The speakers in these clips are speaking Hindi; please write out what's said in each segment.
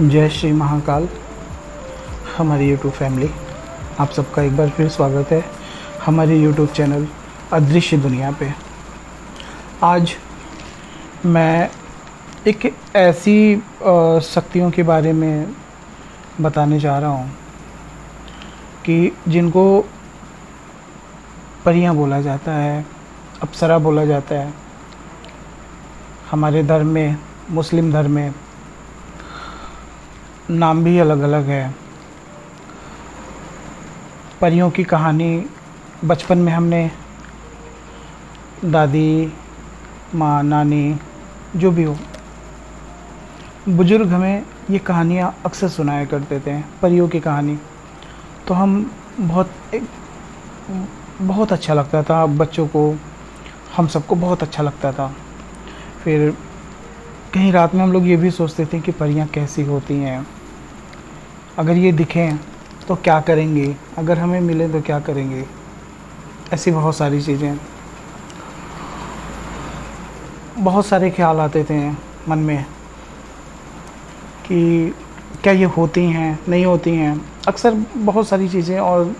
जय श्री महाकाल। हमारी यूट्यूब फैमिली, आप सबका एक बार फिर स्वागत है हमारे यूट्यूब चैनल अदृश्य दुनिया पे। आज मैं एक ऐसी शक्तियों के बारे में बताने जा रहा हूँ कि जिनको परियां बोला जाता है, अप्सरा बोला जाता है। हमारे धर्म में, मुस्लिम धर्म में नाम भी अलग अलग है। परियों की कहानी बचपन में हमने दादी, माँ, नानी, जो भी हो, बुजुर्ग हमें ये कहानियाँ अक्सर सुनाया करते थे, परियों की कहानी। तो हम बहुत अच्छा लगता था बच्चों को, हम सबको बहुत अच्छा लगता था। फिर कहीं रात में हम लोग ये भी सोचते थे कि परियां कैसी होती हैं, अगर ये दिखें तो क्या करेंगे, अगर हमें मिले तो क्या करेंगे। ऐसी बहुत सारी चीज़ें, बहुत सारे ख्याल आते थे मन में कि क्या ये होती हैं, नहीं होती हैं, अक्सर बहुत सारी चीज़ें। और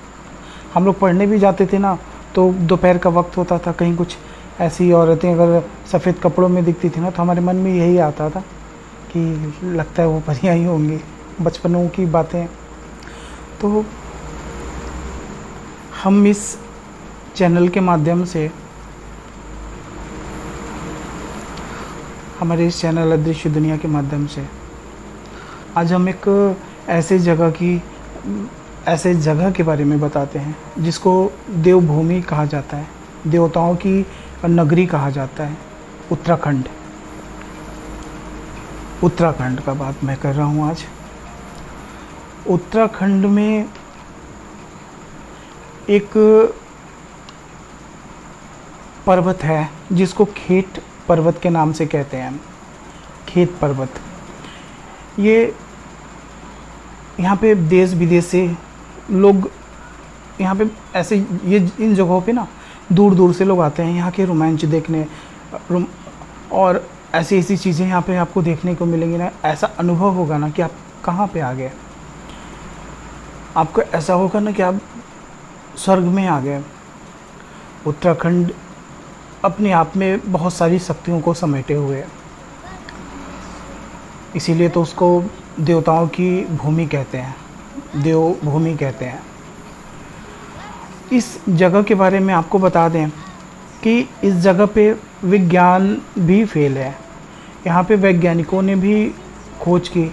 हम लोग पढ़ने भी जाते थे ना, तो दोपहर का वक्त होता था, कहीं कुछ ऐसी औरतें अगर सफ़ेद कपड़ों में दिखती थी ना, तो हमारे मन में यही आता था कि लगता है वो परियां ही होंगी। बचपनों की बातें। तो हम इस चैनल के माध्यम से, हमारे इस चैनल अदृश्य दुनिया के माध्यम से, आज हम एक ऐसे जगह के बारे में बताते हैं जिसको देवभूमि कहा जाता है, देवताओं की नगरी कहा जाता है। उत्तराखंड का बात मैं कर रहा हूँ आज। उत्तराखंड में एक पर्वत है जिसको खेत पर्वत के नाम से कहते हैं। खेत पर्वत, ये यहाँ पे देश विदेश से लोग यहाँ पे ऐसे, ये इन जगहों पे ना दूर दूर से लोग आते हैं यहाँ के रोमांच देखने। और ऐसी ऐसी चीज़ें यहाँ पे आपको देखने को मिलेंगी ना, ऐसा अनुभव होगा ना कि आप कहाँ पे आ गए। आपको ऐसा होगा ना कि आप स्वर्ग में आ गए। उत्तराखंड अपने आप में बहुत सारी शक्तियों को समेटे हुए है, इसीलिए तो उसको देवताओं की भूमि कहते हैं, देवभूमि कहते हैं। इस जगह के बारे में आपको बता दें कि इस जगह पे विज्ञान भी फेल है। यहाँ पे वैज्ञानिकों ने भी खोज की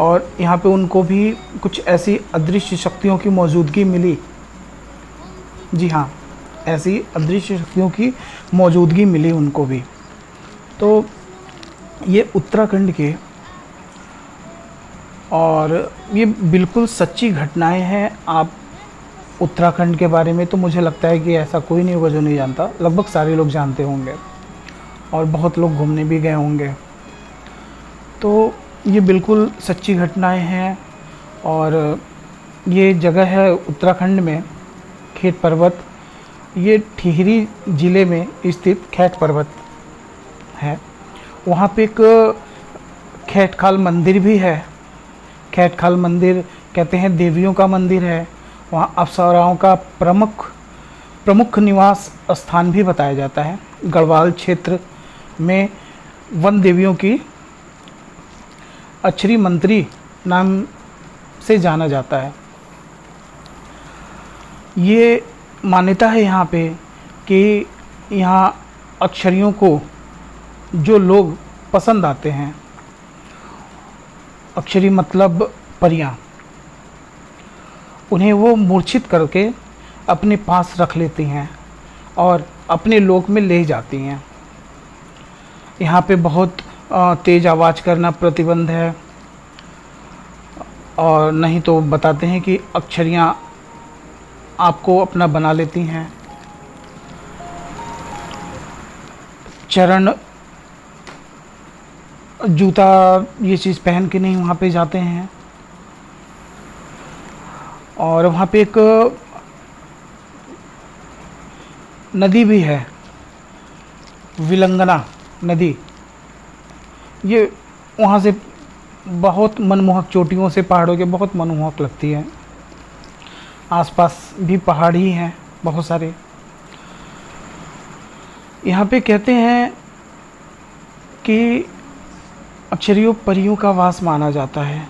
और यहाँ पे उनको भी कुछ ऐसी अदृश्य शक्तियों की मौजूदगी मिली। जी हाँ, ऐसी अदृश्य शक्तियों की मौजूदगी मिली उनको भी। तो ये उत्तराखंड के, और ये बिल्कुल सच्ची घटनाएं हैं। आप उत्तराखंड के बारे में तो मुझे लगता है कि ऐसा कोई नहीं होगा जो नहीं जानता, लगभग सारे लोग जानते होंगे और बहुत लोग घूमने भी गए होंगे। तो ये बिल्कुल सच्ची घटनाएं हैं। और ये जगह है उत्तराखंड में, खेत पर्वत। ये टिहरी ज़िले में स्थित खेत पर्वत है। वहाँ पे एक खेतखाल मंदिर भी है। खेतखाल मंदिर कहते हैं देवियों का मंदिर है। वहाँ अप्सराओं का प्रमुख निवास स्थान भी बताया जाता है। गढ़वाल क्षेत्र में वन देवियों की अक्षरी मंत्री नाम से जाना जाता है। ये मान्यता है यहाँ पे कि यहाँ अक्षरियों को जो लोग पसंद आते हैं, अक्षरी मतलब परियां, उन्हें वो मूर्छित करके अपने पास रख लेती हैं और अपने लोक में ले जाती हैं। यहाँ पे बहुत तेज़ आवाज़ करना प्रतिबंध है, और नहीं तो बताते हैं कि अक्षरियाँ आपको अपना बना लेती हैं। चरण, जूता, ये चीज़ पहन के नहीं वहाँ पे जाते हैं। और वहाँ पे एक नदी भी है, विलंगना नदी। ये वहाँ से बहुत मनमोहक, चोटियों से पहाड़ों के बहुत मनमोहक लगती है। आसपास भी पहाड़ ही हैं बहुत सारे। यहाँ पे कहते हैं कि अक्षरियों परियों का वास माना जाता है।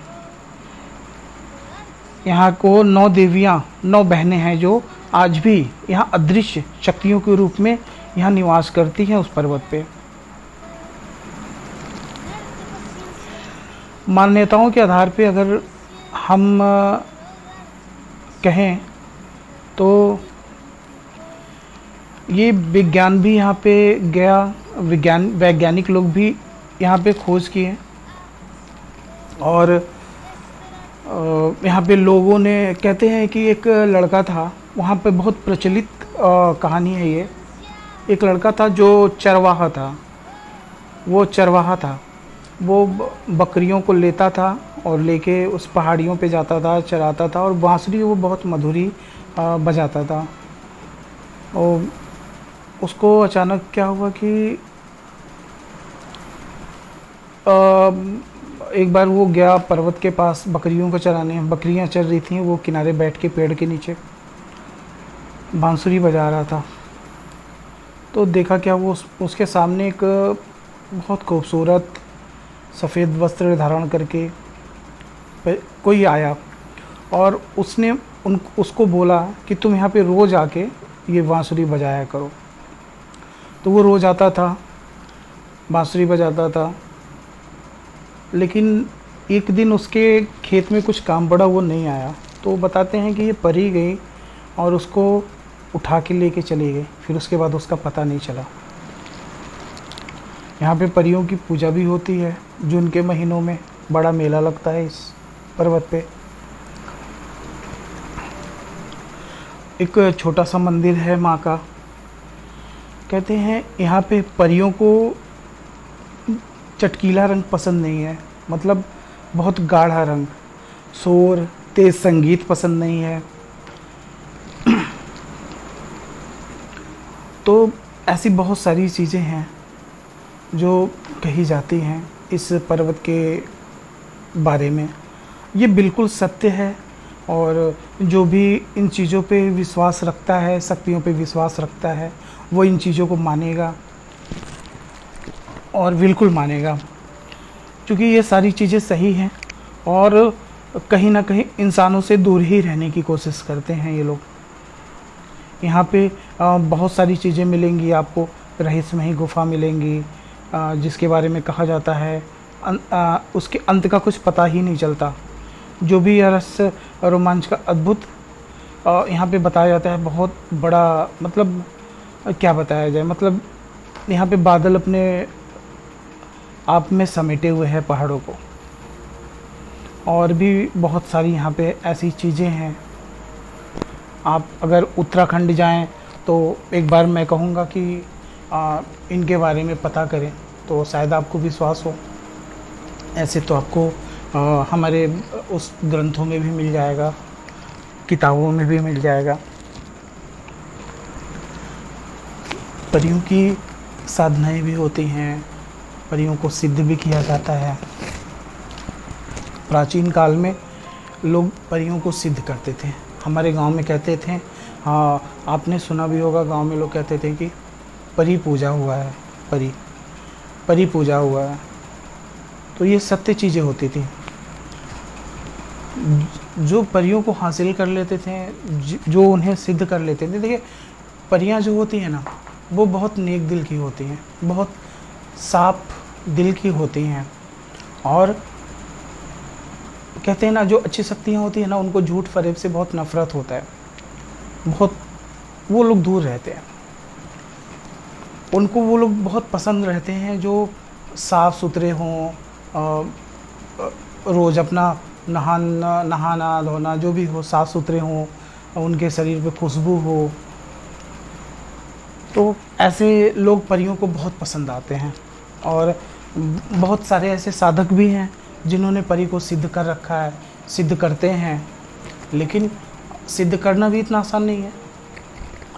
यहाँ को 9 देवियाँ, 9 बहनें हैं जो आज भी यहाँ अदृश्य शक्तियों के रूप में यहाँ निवास करती हैं उस पर्वत पे। मान्यताओं के आधार पे अगर हम कहें तो ये विज्ञान भी यहाँ पे गया, वैज्ञानिक लोग भी यहाँ पे खोज किए और यहाँ पे लोगों ने कहते हैं कि एक लड़का था वहाँ पे, बहुत प्रचलित कहानी है ये। एक लड़का था जो चरवाहा था, वो बकरियों को लेता था और लेके उस पहाड़ियों पे जाता था, चराता था और बांसुरी वो बहुत मधुरी बजाता था। और उसको अचानक क्या हुआ कि एक बार वो गया पर्वत के पास बकरियों को चराने। बकरियां चर रही थीं, वो किनारे बैठ के पेड़ के नीचे बांसुरी बजा रहा था। तो देखा क्या, वो उसके सामने एक बहुत खूबसूरत सफ़ेद वस्त्र धारण करके कोई आया और उसने उसको बोला कि तुम यहाँ पे रोज़ आके ये बांसुरी बजाया करो। तो वो रोज़ आता था, बांसुरी बजाता था। लेकिन एक दिन उसके खेत में कुछ काम पड़ा, वो नहीं आया। तो बताते हैं कि ये परी गई और उसको उठा के लेके चली गई। फिर उसके बाद उसका पता नहीं चला। यहाँ पे परियों की पूजा भी होती है। जून के महीनों में बड़ा मेला लगता है इस पर्वत पे। एक छोटा सा मंदिर है माँ का। कहते हैं यहाँ पे परियों को चटकीला रंग पसंद नहीं है, मतलब बहुत गाढ़ा रंग, शोर, तेज संगीत पसंद नहीं है। तो ऐसी बहुत सारी चीज़ें हैं जो कही जाती हैं इस पर्वत के बारे में। ये बिल्कुल सत्य है और जो भी इन चीज़ों पे विश्वास रखता है, शक्तियों पे विश्वास रखता है, वो इन चीज़ों को मानेगा और बिल्कुल मानेगा, क्योंकि ये सारी चीज़ें सही हैं और कहीं ना कहीं इंसानों से दूर ही रहने की कोशिश करते हैं ये लोग। यहाँ पे बहुत सारी चीज़ें मिलेंगी आपको। रहस्यमयी गुफा मिलेंगी जिसके बारे में कहा जाता है उसके अंत का कुछ पता ही नहीं चलता। जो भी रहस्य रोमांच का अद्भुत यहाँ पे बताया जाता है, बहुत बड़ा, मतलब क्या बताया जाए, मतलब यहाँ पे बादल अपने आप में समेटे हुए हैं पहाड़ों को। और भी बहुत सारी यहाँ पे ऐसी चीज़ें हैं। आप अगर उत्तराखंड जाएं तो एक बार मैं कहूँगा कि इनके बारे में पता करें तो शायद आपको विश्वास हो। ऐसे तो आपको हमारे उस ग्रंथों में भी मिल जाएगा, किताबों में भी मिल जाएगा। परियों की साधनाएं भी होती हैं, परियों को सिद्ध भी किया जाता है। प्राचीन काल में लोग परियों को सिद्ध करते थे। हमारे गांव में कहते थे, हाँ आपने सुना भी होगा, गांव में लोग कहते थे कि परी पूजा हुआ है, परी पूजा हुआ है। तो ये सत्य चीज़ें होती थी। जो परियों को हासिल कर लेते थे, जो उन्हें सिद्ध कर लेते थे। देखिए परियां जो होती हैं ना, वो बहुत नेक दिल की होती हैं, बहुत साफ दिल की होती हैं। और कहते हैं ना, जो अच्छी शक्तियाँ होती हैं ना, उनको झूठ फरेब से बहुत नफरत होता है, बहुत वो लोग दूर रहते हैं। उनको वो लोग बहुत पसंद रहते हैं जो साफ़ सुथरे हों, रोज़ अपना नहाना धोना जो भी हो साफ़ सुथरे हों, उनके शरीर पे खुशबू हो। तो ऐसे लोग परियों को बहुत पसंद आते हैं। और बहुत सारे ऐसे साधक भी हैं जिन्होंने परी को सिद्ध कर रखा है, सिद्ध करते हैं। लेकिन सिद्ध करना भी इतना आसान नहीं है,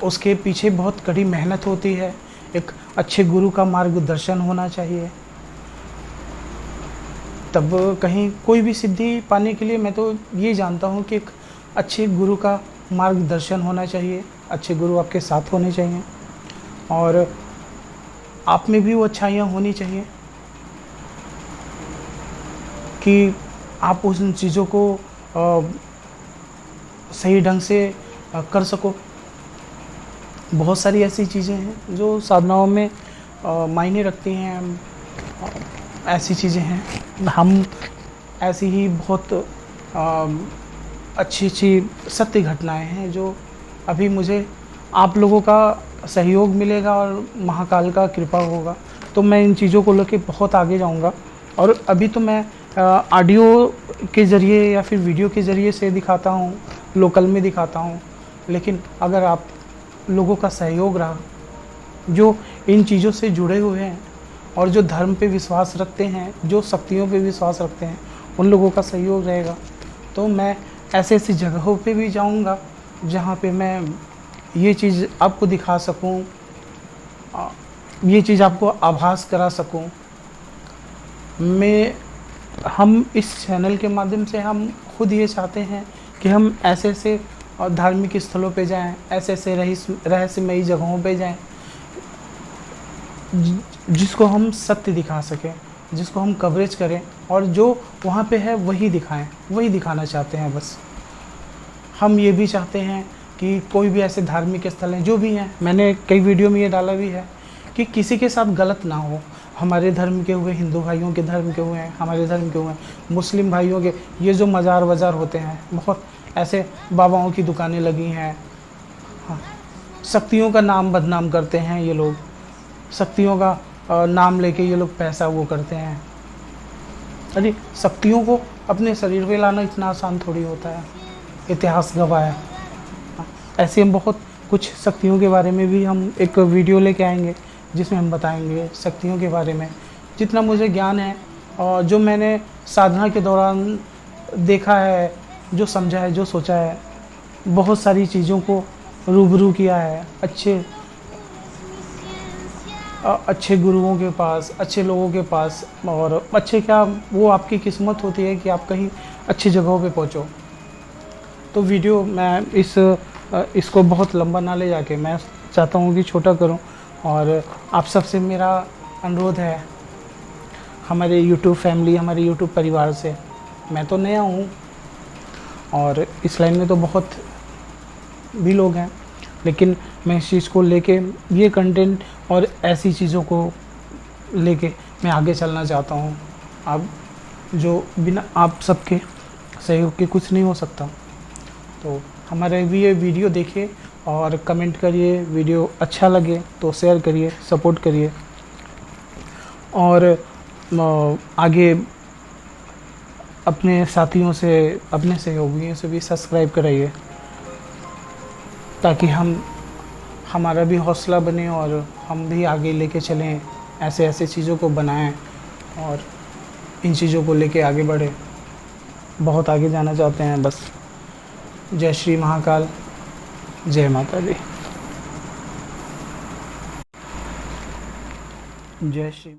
उसके पीछे बहुत कड़ी मेहनत होती है। एक अच्छे गुरु का मार्गदर्शन होना चाहिए। तब कहीं कोई भी सिद्धि पाने के लिए मैं तो ये जानता हूँ कि एक अच्छे गुरु का मार्गदर्शन होना चाहिए, अच्छे गुरु आपके साथ होने चाहिए और आप में भी वो अच्छाइयाँ होनी चाहिए कि आप उन चीज़ों को सही ढंग से कर सको। बहुत सारी ऐसी चीज़ें हैं जो साधनाओं में मायने रखती हैं। ऐसी चीज़ें हैं, हम ऐसी ही बहुत अच्छी अच्छी सत्य घटनाएं हैं जो अभी मुझे आप लोगों का सहयोग मिलेगा और महाकाल का कृपा होगा तो मैं इन चीज़ों को लेके बहुत आगे जाऊंगा। और अभी तो मैं ऑडियो के ज़रिए या फिर वीडियो के ज़रिए से दिखाता हूँ, लोकल में दिखाता हूँ, लेकिन अगर आप लोगों का सहयोग रहा, जो इन चीज़ों से जुड़े हुए हैं और जो धर्म पे विश्वास रखते हैं, जो शक्तियों पे विश्वास रखते हैं, उन लोगों का सहयोग रहेगा तो मैं ऐसे ऐसी जगहों पे भी जाऊंगा जहाँ पे मैं ये चीज़ आपको दिखा सकूं, ये चीज़ आपको आभास करा सकूं। हम इस चैनल के माध्यम से हम खुद ये चाहते हैं कि हम ऐसे ऐसे धार्मिक स्थलों पे जाएं, ऐसे ऐसे रहस्यमयी जगहों पे जाएं जिसको हम सत्य दिखा सकें, जिसको हम कवरेज करें और जो वहाँ पे है वही दिखाएं, वही दिखाना चाहते हैं बस। हम ये भी चाहते हैं कि कोई भी ऐसे धार्मिक स्थल हैं जो भी हैं, मैंने कई वीडियो में ये डाला भी है कि किसी के साथ गलत ना हो। हमारे धर्म के हुए, हिंदू भाइयों के धर्म के हुए हैं, हमारे धर्म के हुए हैं, मुस्लिम भाइयों के, ये जो मज़ार वज़ार होते हैं, बहुत ऐसे बाबाओं की दुकानें लगी हैं। हाँ, शक्तियों का नाम बदनाम करते हैं ये लोग, शक्तियों का नाम लेके ये लोग पैसा वो करते हैं। अरे शक्तियों को अपने शरीर पे लाना इतना आसान थोड़ी होता है, इतिहास गवाह है। ऐसे हम बहुत कुछ शक्तियों के बारे में भी हम एक वीडियो लेके आएंगे जिसमें हम बताएंगे शक्तियों के बारे में, जितना मुझे ज्ञान है और जो मैंने साधना के दौरान देखा है, जो समझा है, जो सोचा है, बहुत सारी चीज़ों को रूबरू किया है अच्छे गुरुओं के पास, अच्छे लोगों के पास। और अच्छे क्या, वो आपकी किस्मत होती है कि आप कहीं अच्छी जगहों पे पहुंचो। तो वीडियो मैं इसको बहुत लंबा ना ले जाके मैं चाहता हूँ कि छोटा करूँ और आप सबसे मेरा अनुरोध है, हमारे YouTube फैमिली, हमारे YouTube परिवार से, मैं तो नया हूँ और इस लाइन में तो बहुत भी लोग हैं, लेकिन मैं इस चीज़ को लेके, ये कंटेंट और ऐसी चीज़ों को लेके मैं आगे चलना चाहता हूँ। अब जो बिना आप सबके सहयोग के कुछ नहीं हो सकता। तो हमारे भी ये वीडियो देखिए और कमेंट करिए, वीडियो अच्छा लगे तो शेयर करिए, सपोर्ट करिए और आगे अपने साथियों से, अपने सहयोगियों से भी सब्सक्राइब कराइए ताकि हमारा भी हौसला बने और हम भी आगे लेके चलें, ऐसे ऐसे चीज़ों को बनाएं और इन चीज़ों को लेके आगे बढ़े। बहुत आगे जाना चाहते हैं बस। जय श्री महाकाल, जय माता दी, जय श्री।